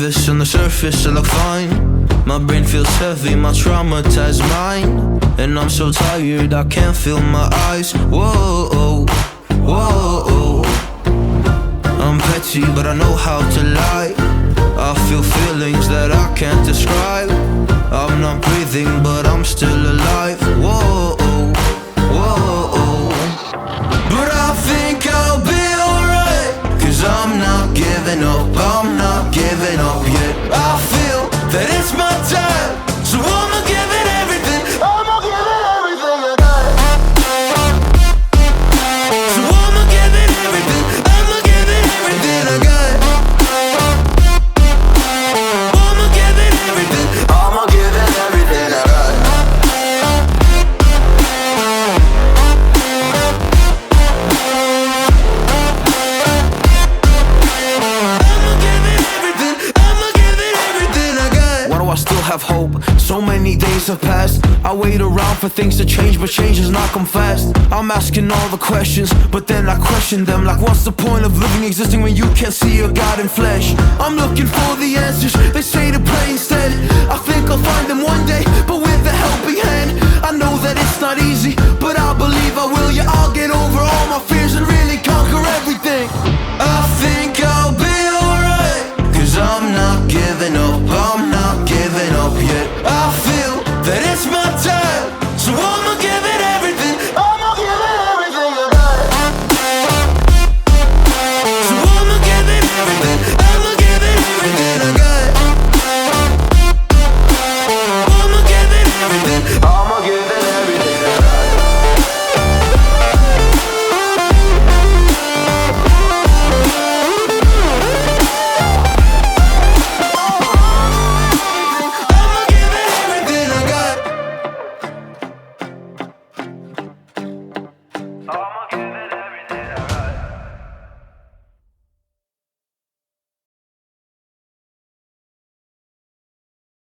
canvas, on the surface I look fine. My brain feels heavy, my traumatized mind. And I'm so tired, I can't feel my eyes. Whoa, whoa. I'm petty, but I know how to lie. I feel feelings that I can't describe. I'm not breathing, but I'm still alive. Whoa, whoa. But I think I'll be alright, 'cause I'm not giving up, I'm not giving up yet. I feel that it's my time, so I'ma give it everything. I'ma give it everything I got. So I'ma give it everything, I'ma give it everything I got. I'ma give it everything, I'ma give it everything I got. I still have hope. So many days have passed. I wait around for things to change, but change has not come fast. I'm asking all the questions, but then I question them. Like, what's the point of living, existing when you can't see a God in flesh? I'm looking for the answers, they say to pray instead. I think I'll find them one day, but with a helping hand. I know that it's not easy, but I believe I will, yeah,